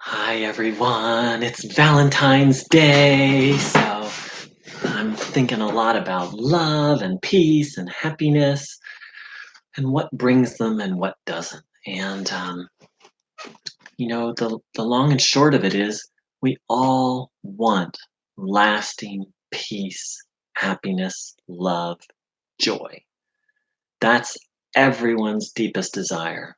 Hi everyone, it's Valentine's Day, so I'm thinking a lot about love and peace and happiness and what brings them and what doesn't. And the long and short of it is we all want lasting peace, happiness, love, joy. That's everyone's deepest desire.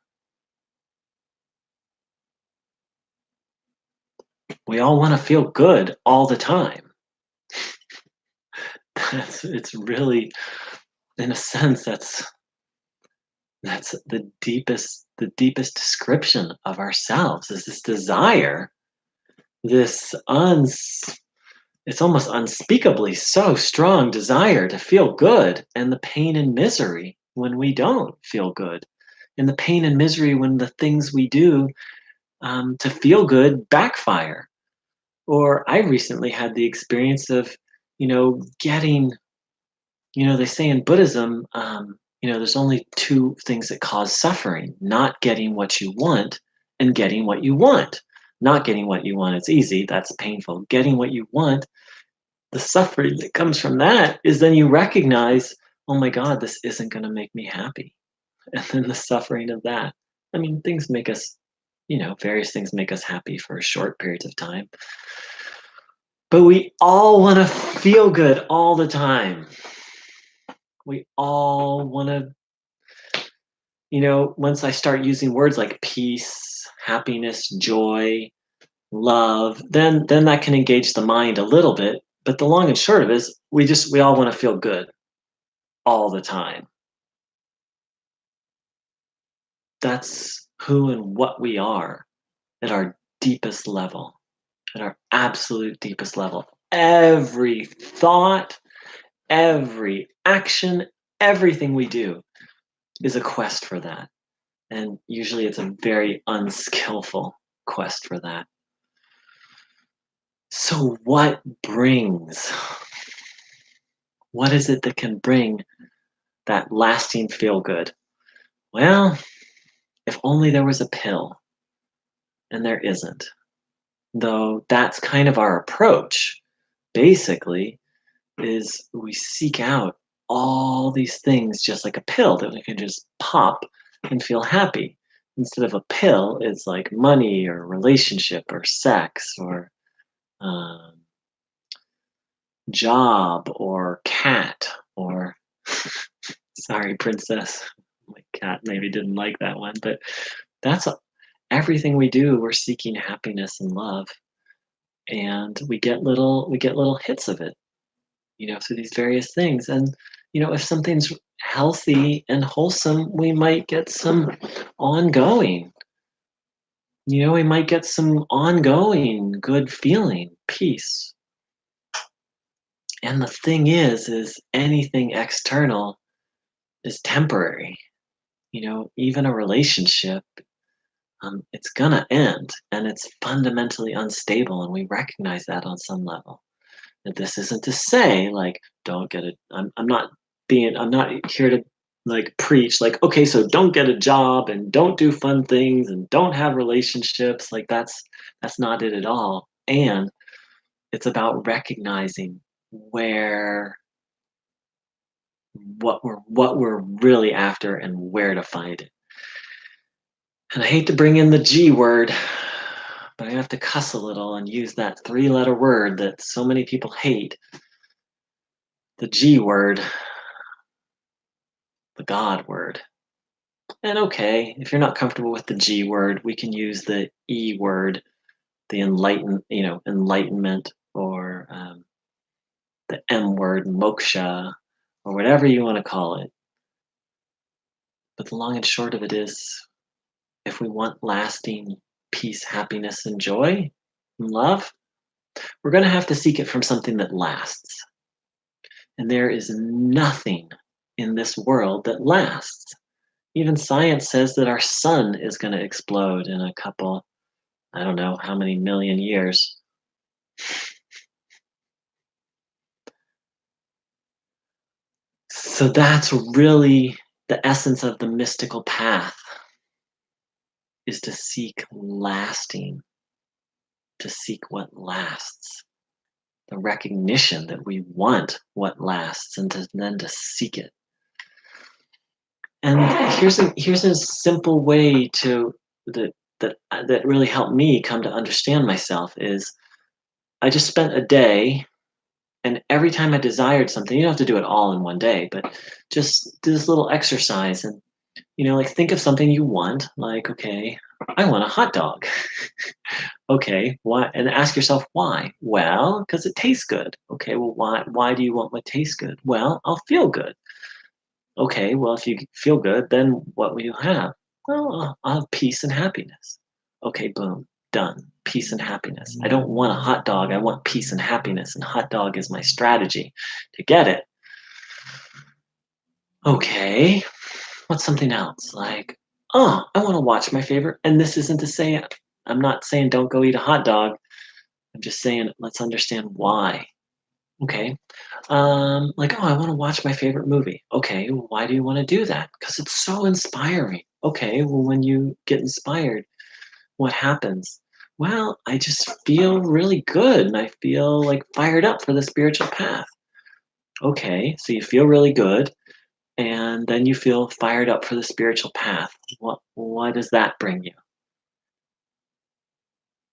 We all want to feel good all the time. It's really, in a sense, that's the deepest description of ourselves is this desire, this it's almost unspeakably so strong desire to feel good, and the pain and misery when we don't feel good, and the pain and misery when the things we do to feel good backfire. Or I recently had the experience of, getting, they say in Buddhism, there's only two things that cause suffering: not getting what you want and getting what you want. Not getting what you want, it's easy, that's painful. Getting what you want, the suffering that comes from that is then you recognize, oh my God, this isn't going to make me happy. And then the suffering of that. I mean, things make us, various things make us happy for short periods of time. But we all want to feel good all the time. We all want to, once I start using words like peace, happiness, joy, love, then that can engage the mind a little bit. But the long and short of it is we all want to feel good all the time. That's who and what we are at our deepest level, at our absolute deepest level. Every thought, every action, everything we do is a quest for that. And usually it's a very unskillful quest for that. So, what is it that can bring that lasting feel good? Well, if only there was a pill, and there isn't. Though that's kind of our approach, basically, is we seek out all these things just like a pill that we can just pop and feel happy. Instead of a pill, it's like money or relationship or sex or um, job or cat or sorry, princess. My cat maybe didn't like that one, but that's everything we do. We're seeking happiness and love, and we get little hits of it, through these various things. And if something's healthy and wholesome, we might get some ongoing. We might get some ongoing good feeling, peace. And the thing is anything external is temporary. Even a relationship, it's gonna end, and it's fundamentally unstable, and we recognize that on some level. That this isn't to say like don't get it. I'm not here to like preach like okay, so don't get a job and don't do fun things and don't have relationships. Like that's not it at all. And it's about recognizing where what we're really after and where to find it. And I hate to bring in the G word, but I have to cuss a little and use that three-letter word that so many people hate, the G word, the God word. And okay, if you're not comfortable with the G word, we can use the E word, the enlightenment, or the M word, moksha, or whatever you want to call it. But the long and short of it is, if we want lasting peace, happiness, and joy, and love, we're going to have to seek it from something that lasts. And there is nothing in this world that lasts. Even science says that our sun is going to explode in a couple, I don't know how many million years. So that's really the essence of the mystical path, is to seek lasting. to seek what lasts, the recognition that we want what lasts, and then to seek it. And here's a simple way to that really helped me come to understand myself is I just spent a day, and every time I desired something, you don't have to do it all in one day, but just do this little exercise and like think of something you want, like, okay, I want a hot dog. Okay, why? And ask yourself why. Well, because it tastes good. Okay, well, why do you want what tastes good? Well, I'll feel good. Okay, well, if you feel good, then what will you have? Well, I'll have peace and happiness. Okay, boom, done. Peace and happiness. I don't want a hot dog. I want peace and happiness, and hot dog is my strategy to get it. Okay, what's something else? Like, oh, I want to watch my favorite. And this isn't to say, I'm not saying don't go eat a hot dog. I'm just saying let's understand why. Okay. Like, oh, I want to watch my favorite movie. Okay, well, why do you want to do that? Because it's so inspiring. Okay, well, when you get inspired, what happens? Well, I just feel really good and I feel like fired up for the spiritual path. Okay, so you feel really good and then you feel fired up for the spiritual path. Why does that bring you?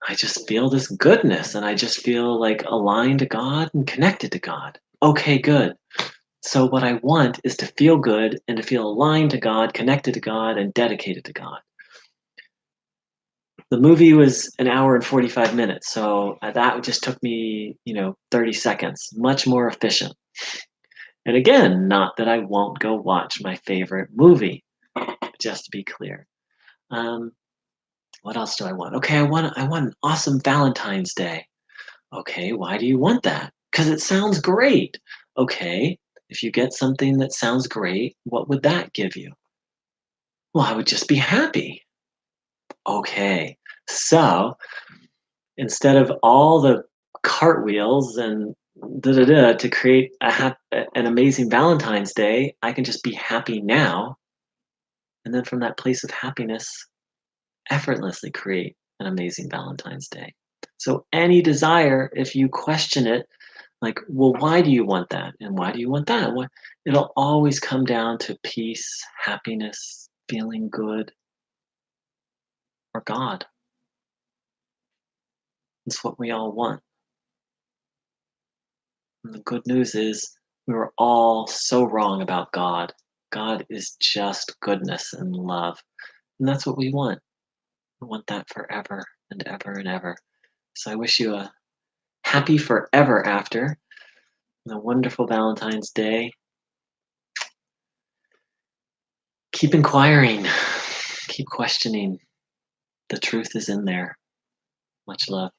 I just feel this goodness and I just feel like aligned to God and connected to God. Okay, good. So, what I want is to feel good and to feel aligned to God, connected to God, and dedicated to God. The movie was an hour and 45 minutes. So, that just took me, 30 seconds, much more efficient. And again, not that I won't go watch my favorite movie, just to be clear. Um, what else do I want? Okay, I want an awesome Valentine's Day. Okay, why do you want that? Because it sounds great. Okay, if you get something that sounds great, what would that give you? Well, I would just be happy. Okay, so instead of all the cartwheels and da da da to create an amazing Valentine's Day, I can just be happy now. And then from that place of happiness, effortlessly create an amazing Valentine's Day. So, any desire, if you question it, like, well, why do you want that? And why do you want that? It'll always come down to peace, happiness, feeling good, or God. It's what we all want. And the good news is we were all so wrong about God. God is just goodness and love. And that's what we want. We want that forever and ever and ever. So I wish you a happy forever after and a wonderful Valentine's Day. Keep inquiring, keep questioning. The truth is in there. Much love.